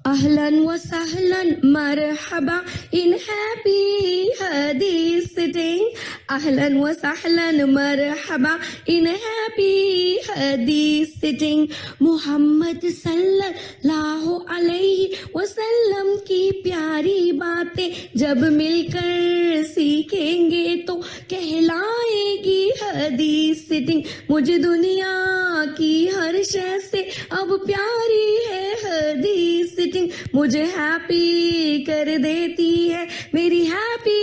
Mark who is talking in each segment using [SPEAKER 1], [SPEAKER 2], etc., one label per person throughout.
[SPEAKER 1] Ahlan wa sahlan marhaba in happy hadith sitting. Ahlan wa sahlan marhaba in happy hadith sitting. Muhammad sallallahu alaihi wasallam की प्यारी बातें जब मिलकर सीखेंगे तो कहलाएगी हदीस सिटिंग. मुझे दुनिया की हर शय से अब प्यारी है हदीस सिटिंग. मुझे हैप्पी कर देती है मेरी हैप्पी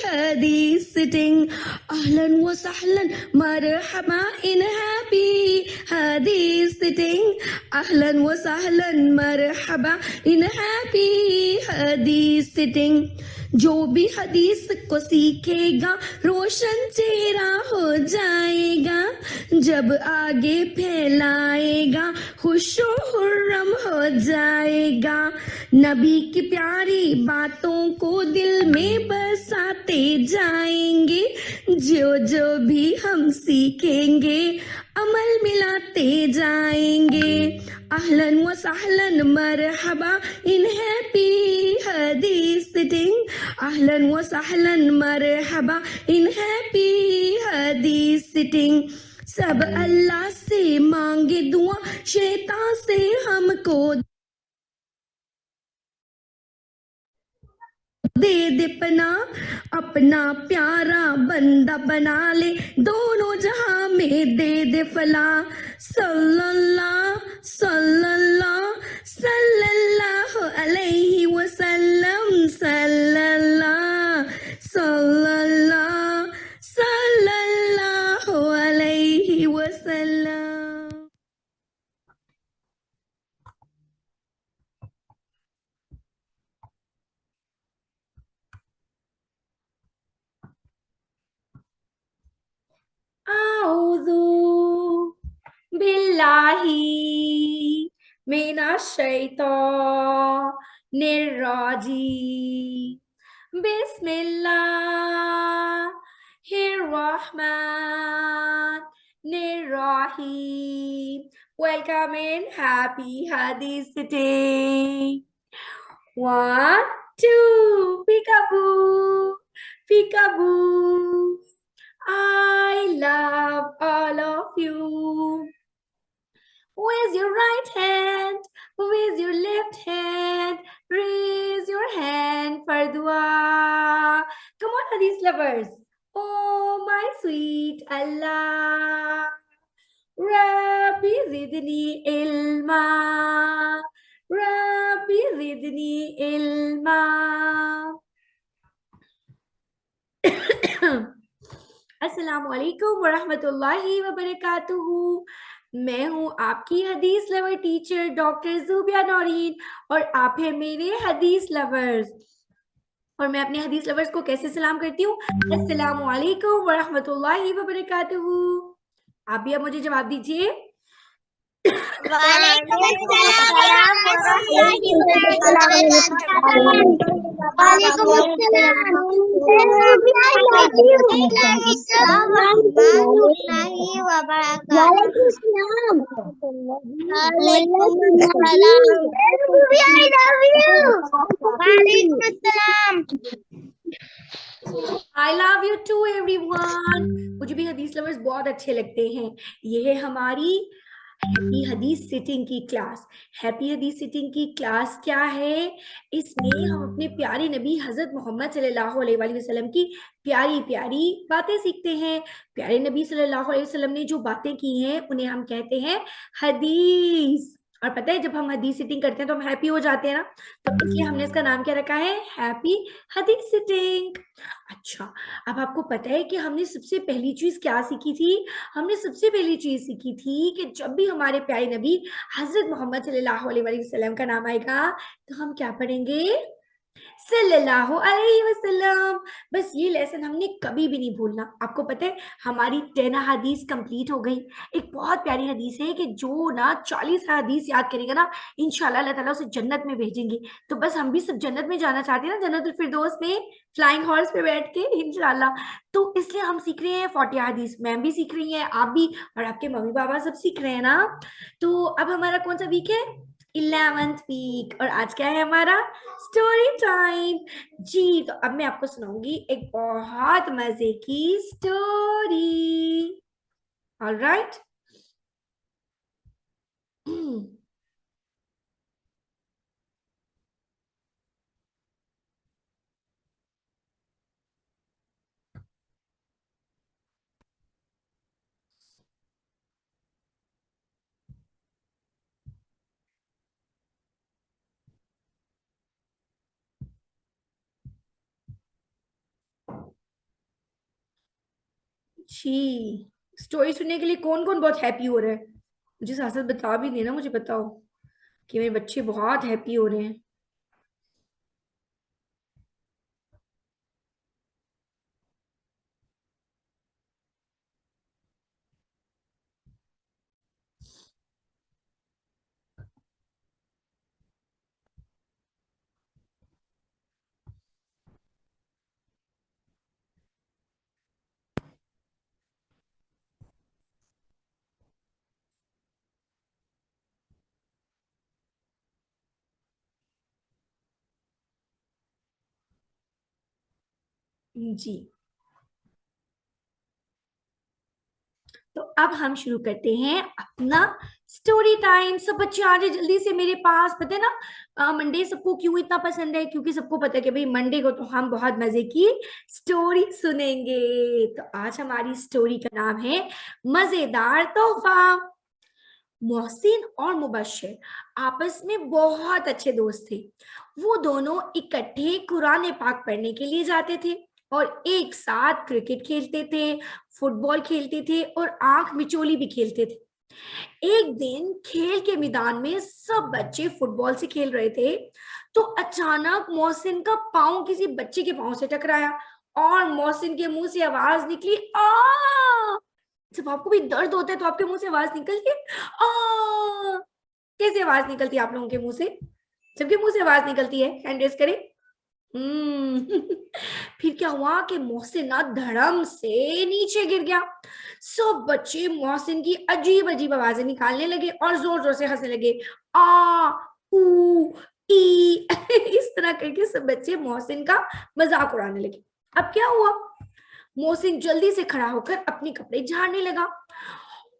[SPEAKER 1] हदीस सिटिंग. अहलन व सहलन मरहबा इन हैप्पी हदीस सिटिंग. अहलन व सहलन मरहबा इन हैप्पी हदीस सिटिंग. जो भी हदीस को सीखेगा रोशन चेहरा हो जाएगा. जब आगे फैलाएगा खुशो खुर्रम हो जाएगा. नबी की प्यारी बातों को दिल में बसाते जाएंगे. जो जो भी हम सीखेंगे अमल मिलाते जाएंगे. अहलन व सहलन मरहबा इन हैप्पी हदीस सिटिंग. अहलन व सहलन मरहबा इन हैप्पी हदीस सिटिंग. सब अल्लाह से मांगे दुआ शैतान से हमको दे दे पना. अपना प्यारा बंदा बना ले दोनों जहां में दे दे फला. सल्लल्लाहु सल्लल्लाहु सल्लल्लाहु अलैहि वसल्लम. सल्लल्लाहु सल्लल्लाहु सल्लल्लाहु अलैहि वसल्लम. आऊज़ु बिल्लाहि मिनश शैतानिर रजीम. बिस्मिल्लाहिर रहमानिर रहीम. Welcome in happy hadith sitting. 1, 2, peekaboo, peekaboo. I love all of you. Raise your right hand, raise your left hand, raise your hand for dua. Come on, hadith lovers. Oh, my sweet Allah. Rabbi zidni ilma. Rabbi zidni ilma. अस्सलाम वालेकुम वरहमतुल्लाहि वबरकातुहू. मैं हूँ आपकी हदीस lover teacher doctor Zubia Naureen और आप हैं मेरे हदीस लवर्स. और मैं अपने हदीस लवर्स को कैसे सलाम करती हूँ? अस्सलाम वालेकुम वरहमतुल्लाहि वबरकातुहू. आप भी अब मुझे जवाब दीजिए. I love you too everyone. मुझे भी हदीस लवर्स बहुत अच्छे लगते हैं. ये है हमारी हैप्पी हदीस सिटिंग की क्लास. हैप्पी हदीस सिटिंग की क्लास क्या है? इसमें हम अपने प्यारे नबी हजरत मोहम्मद सल्लल्लाहु अलैहि वसल्लम की प्यारी प्यारी बातें सीखते हैं. प्यारे नबी सल्लल्लाहु अलैहि वसल्लम ने जो बातें की हैं उन्हें हम कहते हैं हदीस. और पता है जब हम हदीस सिटिंग करते हैं तो हम हैप्पी हो जाते हैं ना, तो इसलिए हमने इसका नाम क्या रखा है? हैप्पी हदीस सिटिंग. अच्छा, अब आपको पता है कि हमने सबसे पहली चीज क्या सीखी थी? हमने सबसे पहली चीज सीखी थी कि जब भी हमारे प्यारे नबी हजरत मोहम्मद सल्लल्लाहु अलैहि वसल्लम का नाम आएगा तो हम क्या पढ़ेंगे? सल्लल्लाहु अलैहि वसल्लम. बस ये लेसन हमने कभी भी नहीं भूलना. आपको पता है हमारी 10 हदीस कंप्लीट हो गई. एक बहुत प्यारी हदीस है कि जो ना 40 हदीस याद करेगा ना इंशाल्लाह अल्लाह ताला उसे जन्नत में भेजेंगे. तो बस हम भी सब जन्नत में जाना चाहते हैं ना, जन्नतुल फिरदौस में फ्लाइंग हॉर्स पे बैठ के इंशाल्लाह. तो इसलिए हम सीख रहे हैं 40 हदीस. मैम भी सीख रही है, आप भी, और आपके मम्मी पापा सब सीख रहे हैं ना. तो अब हमारा कौन सा वीक है? 11th week. और आज क्या है हमारा स्टोरी टाइम। जी, तो अब मैं आपको सुनाऊंगी एक बहुत मजे की स्टोरी। ऑलराइट। जी, स्टोरी सुनने के लिए कौन कौन बहुत हैप्पी हो रहा है? मुझे साथ साथ बता भी देना, मुझे बताओ कि मेरे बच्चे बहुत हैप्पी हो रहे हैं। जी, तो अब हम शुरू करते हैं अपना स्टोरी टाइम। सब बच्चे आ जाए जल्दी से मेरे पास। पता है ना मंडे सबको क्यों इतना पसंद है? क्योंकि सबको पता है कि भाई मंडे को तो हम बहुत मजे की स्टोरी सुनेंगे। तो आज हमारी स्टोरी का नाम है मजेदार तोहफा। मोहसिन और मुबश्शिर आपस में बहुत अच्छे दोस्त थे। वो दोनों इकट्ठे कुरान पाक पढ़ने के लिए जाते थे और एक साथ क्रिकेट खेलते थे, फुटबॉल खेलते थे और आंख मिचोली भी खेलते थे। एक दिन खेल के मैदान में सब बच्चे फुटबॉल से खेल रहे थे तो अचानक मोहसिन का पाँव किसी बच्चे के पाँव से टकराया और मोहसिन के मुंह से आवाज निकली आ। जब आपको भी दर्द होता है तो आपके मुंह से आवाज निकलती है आ। कैसे आवाज निकलती है आप लोगों के मुंह से? सबके मुंह से आवाज निकलती है, हैंड रेस करें। हम्म। फिर क्या हुआ कि मोहसिन ना धड़म से नीचे गिर गया। सब बच्चे मोहसिन की अजीब अजीब आवाजें निकालने लगे और जोर जोर से हंसने लगे। आ, ऊ, ई। इस तरह करके सब बच्चे मोहसिन का मजाक उड़ाने लगे। अब क्या हुआ? मोहसिन जल्दी से खड़ा होकर अपने कपड़े झाड़ने लगा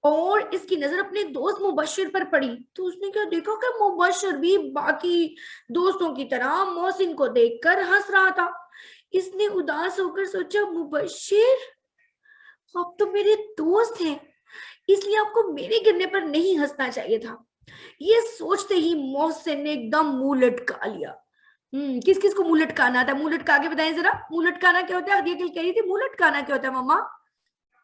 [SPEAKER 1] और इसकी नजर अपने दोस्त मुबश्शिर पर पड़ी। तो उसने क्या देखा कि मुबश्शिर भी बाकी दोस्तों की तरह मोहसिन को देखकर हंस रहा था। इसने उदास होकर सोचा, मुबश्शिर आप तो मेरे दोस्त हैं, इसलिए आपको मेरे गिरने पर नहीं हंसना चाहिए था। ये सोचते ही मोहसिन ने एकदम मुंह लटका लिया। किस किस को मुंह लटकाना था? मुंह लटका के बताएं जरा, मुंह लटकाना क्या होता है? हदिया कल कह रही थी मुंह लटकाना क्या होता है मम्मा?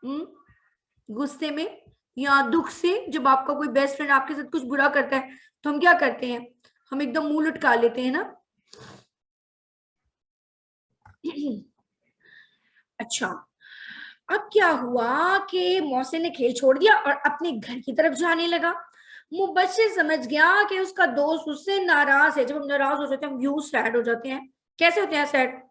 [SPEAKER 1] हम्म गुस्से में या दुख से जब आपका कोई बेस्ट फ्रेंड आपके साथ कुछ बुरा करता है तो हम क्या करते हैं? हम एकदम मुंह लटका लेते हैं ना। अच्छा, अब क्या हुआ कि मौसी ने खेल छोड़ दिया और अपने घर की तरफ जाने लगा। मुबश्शिर समझ गया कि उसका दोस्त उससे नाराज है। जब हम नाराज हो जाते हैं हम यूं सैड हो जाते हैं। कैसे होते हैं सैड?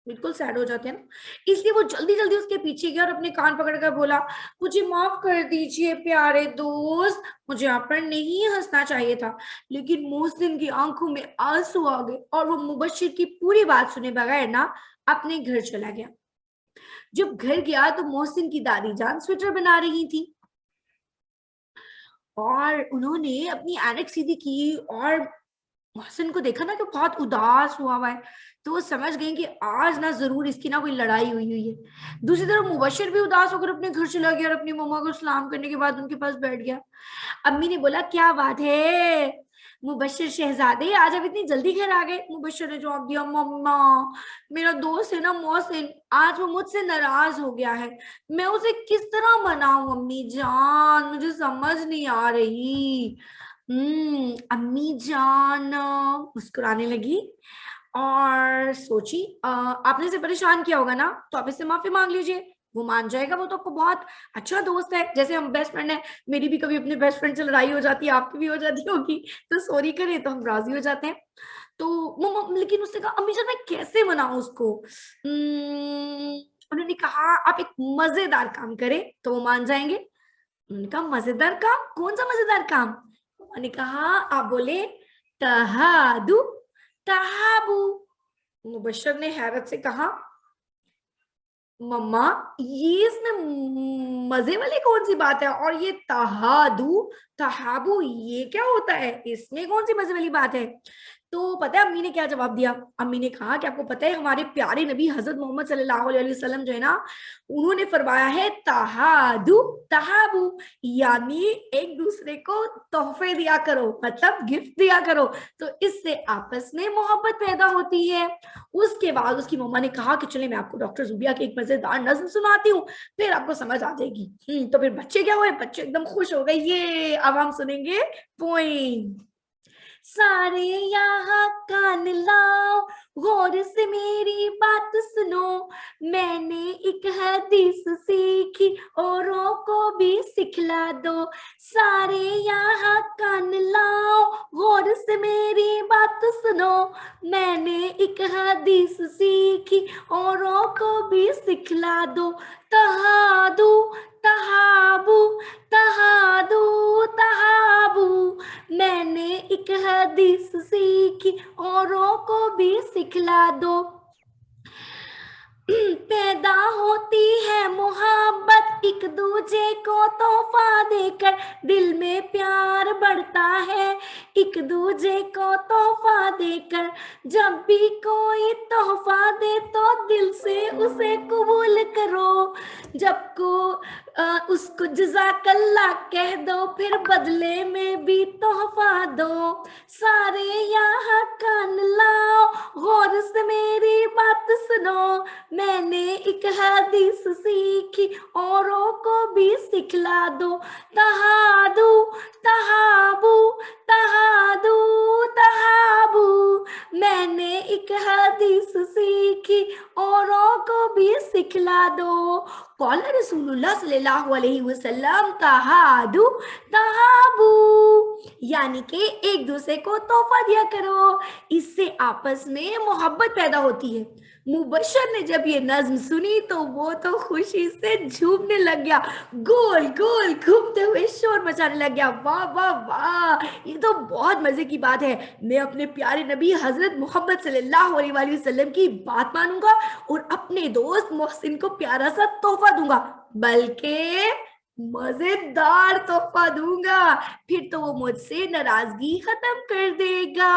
[SPEAKER 1] बिल्कुल सैड हो जाते हैं ना। इसलिए वो जल्दी जल्दी उसके पीछे गया और अपने कान पकड़कर बोला, मुझे माफ कर दीजिए प्यारे दोस्त, मुझे आप पर नहीं हंसना चाहिए था। लेकिन मोहसिन की आंखों में आंसू आ गए और वो मुबश्शिर की पूरी बात सुने बगैर ना अपने घर चला गया। जब घर गया तो मोहसिन की दादी जान स्वेटर बना रही थी और उन्होंने अपनी ऐनक सीधी की और मोहसिन को देखा ना तो बहुत उदास हुआ है। तो वो समझ गई कि आज ना जरूर इसकी ना कोई लड़ाई हुई हुई है। दूसरी तरफ मुबश्शिर भी उदास होकर अपने घर चला गया और अपनी मम्मा को सलाम करने के बाद उनके पास बैठ गया। अम्मी ने बोला, क्या बात है मुबश्शिर शहजादे, आज आप इतनी जल्दी घर आ गए? मुबश्शिर ने जवाब दिया, मम्मा मेरा दोस्त है ना मोहसिन, आज वो मुझसे नाराज हो गया है। मैं उसे किस तरह मनाऊं अम्मी जान, मुझे समझ नहीं आ रही। अम्मी जान मुस्कुराने लगी और सोची, आपने इसे परेशान किया होगा ना तो आप इससे माफी मांग लीजिए, वो मान जाएगा। वो तो आपको बहुत अच्छा दोस्त है, जैसे हम बेस्ट फ्रेंड है। मेरी भी कभी अपने बेस्ट फ्रेंड से लड़ाई हो जाती है, आपकी भी हो जाती होगी, तो सॉरी करें तो हम राजी हो जाते हैं। तो लेकिन उसने कहा, अम्मी जान मैं कैसे मनाऊं उसको? उन्होंने कहा, आप एक मजेदार काम करें तो वो मान जाएंगे। उन्होंने कहा, मजेदार काम? कौन सा मजेदार काम? मम्मा ने कहा, आप बोले तहादु, तहाबू। मुबश्शिर ने हैरत से कहा, मम्मा ये इसमें मजे वाली कौन सी बात है, और ये तहादु तहाबू ये क्या होता है, इसमें कौन सी मजे वाली बात है। तो पता है अम्मी ने क्या जवाब दिया। अम्मी ने कहा कि आपको पता है हमारे प्यारे नबी हजरत मोहम्मद सल्लल्लाहु अलैहि वसल्लम जो है ना, उन्होंने फरमाया है तहादु तहाबू, यानी एक दूसरे को तोहफे दिया करो, मतलब गिफ्ट दिया करो, तो इससे आपस में मोहब्बत पैदा होती है। उसके बाद उसकी मम्मा ने कहा कि चले मैं आपको डॉक्टर जुबिया की एक मजेदार नज्म सुनाती हूँ, फिर आपको समझ आ जाएगी। तो फिर बच्चे क्या हुए, बच्चे एकदम खुश हो गए। ये अब हम सुनेंगे पोइम। सारे यहाँ कान लाओ, गौर से मेरी बात सुनो, मैंने एक हदीस सीखी, औरों को भी सिखला दो। सारे यहाँ कान लाओ, गौर से मेरी बात सुनो, मैंने एक हदीस सीखी, औरों को भी सिखला दो। तहादू तहाबू, तहादू तहाबू, मैंने एक हदीस सीखी, औरों को भी सिखला दो। पैदा होती है मोहब्बत एक दूजे को तोहफा देकर, दिल में प्यार बढ़ता है एक दूजे को तोहफा देकर। जब भी कोई तोहफा दे तो दिल से उसे कबूल करो, जब को उसको जज़ाकल्लाह कह दो, फिर बदले में भी तोहफा दो। सारे यहाँ कान लाओ, गौर से मेरी बात सुनो, मैंने एक हदीस सीखी, औरों को भी सिखला दो। तहादू तहाबू, तहादू तहाबू, मैंने एक हदीस सीखी, औरों को भी सिखला दो। कौला रसूलुल्लाह सल्लल्लाहु अलैहि वसल्लम तहादू तहाबू, यानी कि एक दूसरे को तोहफा दिया करो, इससे आपस में मोहब्बत पैदा होती है। मुबश्शिर ने जब ये नज्म सुनी तो वो तो खुशी से झूमने लग गया, गोल गोल घूमते हुए शोर मचाने लग गया। वाह वाह वाह, ये तो बहुत मजे की बात है। मैं अपने प्यारे नबी हजरत मोहम्मद सल्लल्लाहु अलैहि वसल्लम की बात मानूंगा और अपने दोस्त मोहसिन को प्यारा सा तोहफा दूंगा, बल्कि मजेदार तोहफा दूंगा, फिर तो वो मुझसे नाराजगी खत्म कर देगा।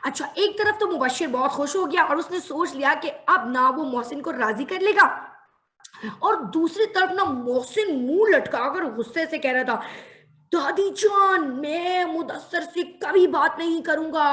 [SPEAKER 1] अच्छा, एक तरफ तो मुबश्शिर बहुत खुश हो गया और उसने सोच लिया कि अब ना वो मोहसिन को राजी कर लेगा, और दूसरी तरफ ना मोहसिन मुंह लटकाकर गुस्से से कह रहा था, दादी जान मैं मुदस्सर से कभी बात नहीं करूंगा,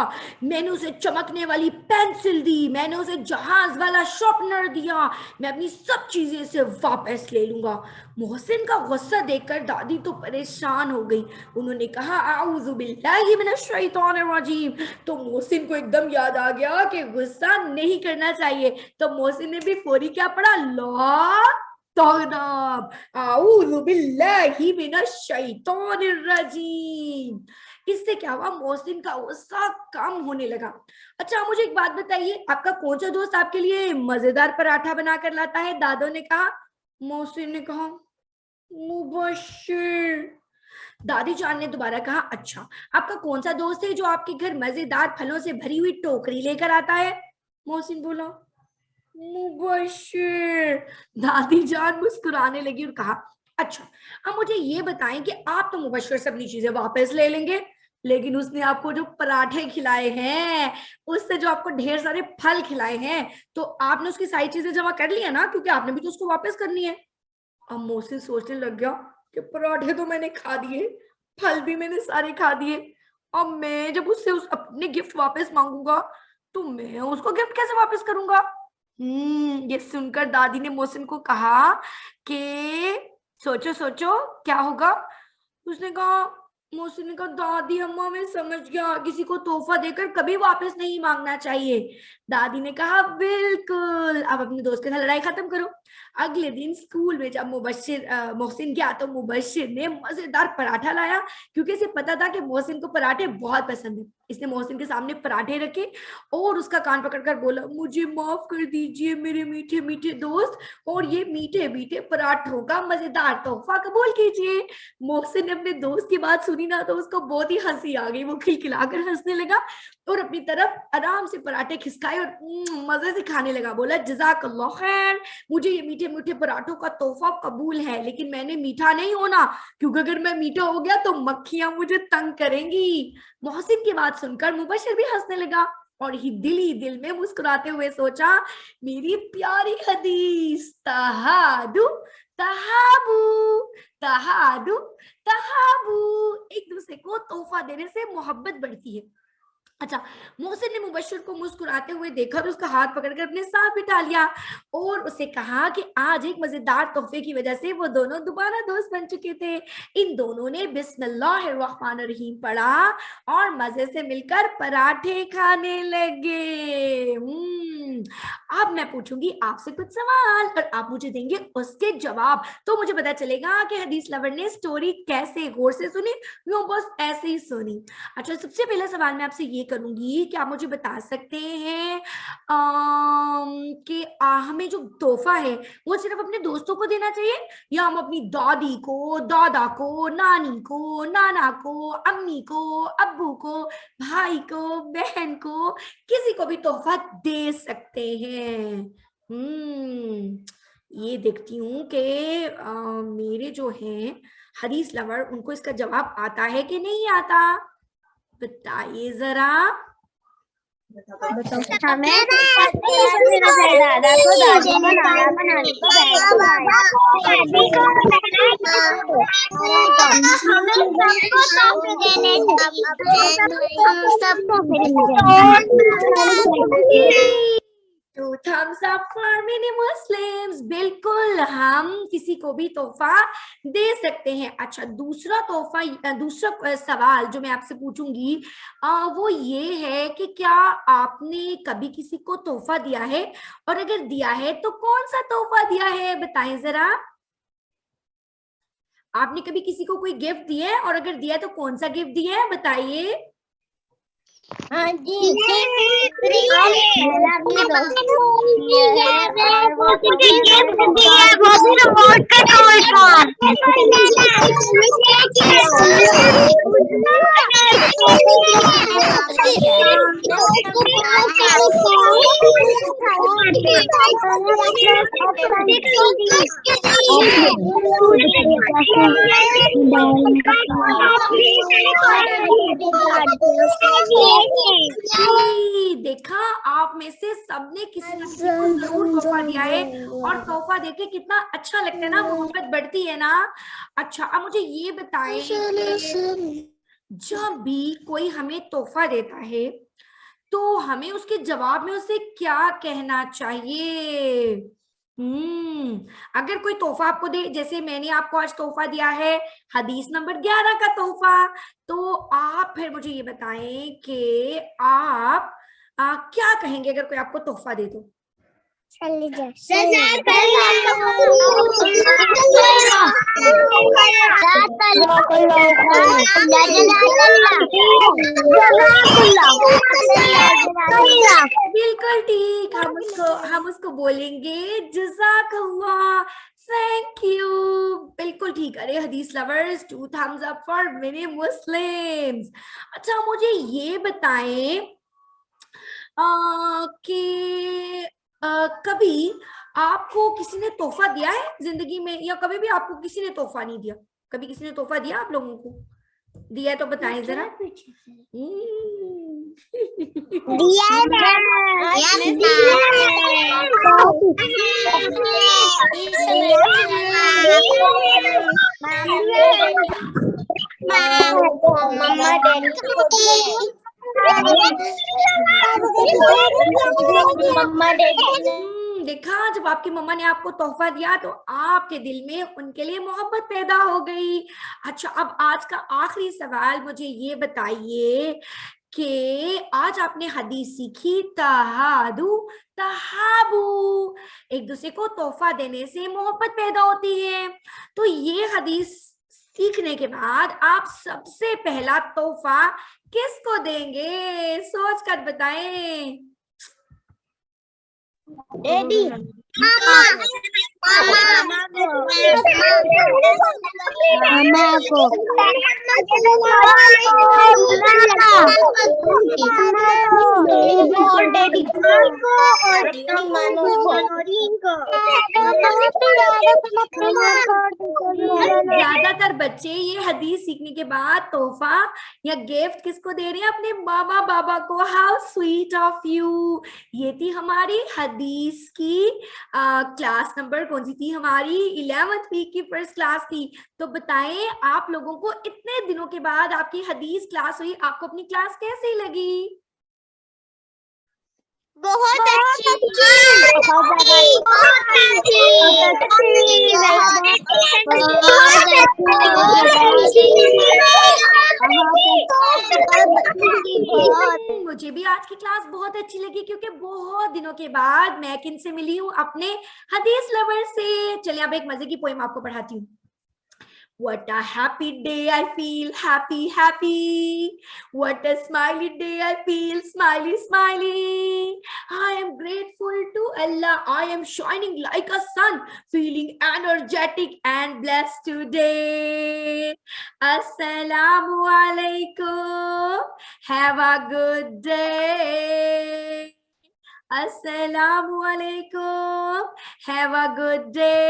[SPEAKER 1] मैंने उसे चमकने वाली पेंसिल दी, मैंने उसे जहाज वाला शॉर्पनर दिया, मैं अपनी सब चीजें से वापस ले लूंगा। मोहसिन का गुस्सा देखकर दादी तो परेशान हो गई। उन्होंने कहा, आऊज़ु बिल्लाहि मिनश शैतानिर रजीम। तो मोहसिन को एकदम याद आ गया कि गुस्सा नहीं करना चाहिए, तो मोहसिन ने भी फौरी क्या पढ़ा, ला तगदाब, आऊज़ु बिल्लाहि मिनश शैतानिर रजीम। इससे क्या हुआ, मोहसिन का गुस्सा कम होने लगा। अच्छा मुझे एक बात बताइए, आपका कौन सा दोस्त आपके लिए मजेदार पराठा बनाकर लाता है, दादो ने कहा। मोहसिन ने कहा, मुबश्शिर। दादी जान ने दोबारा कहा, अच्छा आपका कौन सा दोस्त है जो आपके घर मजेदार फलों से भरी हुई टोकरी लेकर आता है। मोहसिन बोला, मुबश्शिर। दादी जान मुस्कुराने लगी और कहा, अच्छा अब मुझे ये बताएं कि आप तो मुबश्शिर से अपनी चीजें वापस ले लेंगे, लेकिन उसने आपको जो पराठे खिलाए हैं, उससे जो आपको ढेर सारे फल खिलाए हैं, तो आपने उसकी सारी चीजें जमा कर ली है ना, क्योंकि आपने भी तो उसको वापस करनी है। अब मोहसिन सोचने लग गया कि पराठे तो मैंने खा दिए, फल भी मैंने सारे खा दिए, अब मैं जब उससे अपने गिफ्ट वापस मांगूंगा तो मैं उसको गिफ्ट कैसे वापस करूंगा। ये सुनकर दादी ने मोहसिन को कहा कि सोचो सोचो क्या होगा। उसने कहा, मोहसिन ने कहा, दादी अम्मा मैं समझ गया, किसी को तोहफा देकर कभी वापस नहीं मांगना चाहिए। दादी ने कहा, बिल्कुल, अब अपने दोस्त के साथ लड़ाई खत्म करो। अगले दिन स्कूल में जब मोहसिन गया तो मुबश्शिर ने मजेदार पराठा लाया, क्योंकि इसे पता था कि मोहसिन को पराठे बहुत पसंद है। इसने मोहसिन के सामने पराठे रखे और उसका कान पकड़कर बोला, मुझे माफ कर दीजिए मेरे मीठे मीठे दोस्त, और ये मीठे मीठे पराठों का मजेदार तोहफा कबूल कीजिए। मोहसिन ने अपने दोस्त की बात सुनी ना तो उसको बहुत ही हंसी आ गई। वो खिलखिलाकर हंसने लगा और अपनी तरफ आराम से पराठे खिसकाए और मजे से खाने लगा। बोला, जज़ाकल्लाह खैर, मुझे ये मीठे मीठे पराठों का तोहफा कबूल है, लेकिन मैंने मीठा नहीं होना, क्योंकि अगर मैं मीठा हो गया तो मक्खियां मुझे तंग करेंगी। मोहसिन की बात सुनकर मुबश्शिर भी हंसने लगा और ही दिल में मुस्कुराते हुए सोचा, मेरी प्यारी हदीस, तहादु तहाबू तहादु तहाबू, एक दूसरे को तोहफा देने से मोहब्बत बढ़ती है। अच्छा, मोहसिन ने मुबश्शिर को मुस्कुराते हुए देखा और उसका हाथ पकड़कर अपने साथ बिठा लिया और उसे कहा कि आज एक मजेदार तोहफे की वजह से वो दोनों दोबारा दोस्त बन चुके थे। इन दोनों ने बिस्मिल्लाहिर्रहमानिर्रहीम पढ़ा और मजे से मिलकर पराठे खाने लगे। अब मैं पूछूंगी आपसे कुछ सवाल और आप मुझे देंगे उसके जवाब, तो मुझे पता चलेगा कि हदीस लवर ने स्टोरी कैसे गौर से सुनी या बस ऐसे ही सुनी। अच्छा, सबसे पहला सवाल मैं आपसे ये करूंगी कि आप मुझे बता सकते हैं कि हमें जो तोहफा है वो सिर्फ अपने दोस्तों को देना चाहिए, या हम अपनी दादी को, दादा को, नानी को, नाना को, अम्मी को, अब्बू को, भाई को, बहन को, किसी को भी तोहफा दे सकते हैं? ये देखती हूँ कि मेरे जो हैं हदीस लवर, उनको इसका जवाब आता है कि नहीं आता, बताइए जरा।
[SPEAKER 2] हमें मेरे दादा को, दादी को, नाना को, नानी को,
[SPEAKER 1] two thumbs up for many Muslims, बिल्कुल हम किसी को भी तोहफा दे सकते हैं। अच्छा, दूसरा तोहफा, दूसरा सवाल जो मैं आपसे पूछूंगी वो ये है कि क्या आपने कभी किसी को तोहफा दिया है, और अगर दिया है तो कौन सा तोहफा दिया है, बताएं जरा। आपने कभी किसी को कोई गिफ्ट दिया है, और अगर दिया है तो कौन सा गिफ्ट दिया है, बताइए।
[SPEAKER 2] हाँ जी, मैंने अपने दोस्त को दिया है और वो गिफ्ट दिया है, वो भी रिमोट कंट्रोल
[SPEAKER 1] देखा, आप में से सबने किसी न किसी को जरूर तोहफा दिया है, और तोहफा देके कितना अच्छा लगता है ना, मोहब्बत बढ़ती है ना। अच्छा, अब मुझे ये बताएं कि जब भी कोई हमें तोहफा देता है तो हमें उसके जवाब में उसे क्या कहना चाहिए? अगर कोई तोहफा आपको दे, जैसे मैंने आपको आज तोहफा दिया है हदीस नंबर 11 का तोहफा, तो आप फिर मुझे ये बताएं कि आप क्या कहेंगे अगर कोई आपको तोहफा दे दो? बिल्कुल ठीक, हम उसको बोलेंगे जज़ाकल्लाह, थैंक यू, बिल्कुल ठीक। अरे हदीस lovers, 2 thumbs up for many Muslims. अच्छा, मुझे ये बताएं कि कभी आपको किसी ने तोहफा दिया है जिंदगी में, या कभी भी आपको किसी ने तोहफा नहीं दिया? कभी किसी ने तोहफा दिया आप लोगों को? दिया है तो बताएं जरा।
[SPEAKER 2] मम्मा डैडी
[SPEAKER 1] देखा, जब आपकी मम्मा ने आपको तोहफा दिया तो आपके दिल में उनके लिए मोहब्बत पैदा हो गई। अच्छा, अब आज का आखिरी सवाल, मुझे ये बताइए कि आज आपने हदीस सीखी तहादू तहाबू, एक दूसरे को तोहफा देने से मोहब्बत पैदा होती है। तो ये हदीस सीखने के बाद आप सबसे पहला तोहफा किसको देंगे? सोच कर बताएं।
[SPEAKER 2] डैडी,
[SPEAKER 1] ज्यादातर बच्चे ये हदीस सीखने के बाद तोहफा या गिफ्ट किसको दे रहे हैं? अपने मामा बाबा को। How sweet of you. ये थी हमारी हदीस की क्लास नंबर कौन सी थी? हमारी 11th वीक की फर्स्ट क्लास थी। तो बताएं आप लोगों को इतने दिनों के बाद आपकी हदीस क्लास हुई, आपको अपनी क्लास कैसी लगी?
[SPEAKER 2] बहुत अच्छी,
[SPEAKER 1] मुझे भी आज की क्लास बहुत अच्छी लगी क्योंकि बहुत दिनों के बाद मैं किनसे मिली हूँ? अपने हदीस लवर से। चलिए अब एक मजे की पोएम आपको पढ़ाती हूँ। What a happy day I feel, happy, happy. What a smiley day I feel, smiley, smiley. I am grateful to Allah. I am shining like a sun, feeling energetic and blessed today. Assalamu alaikum. Have a good day. Assalamu alaikum. Have a good day.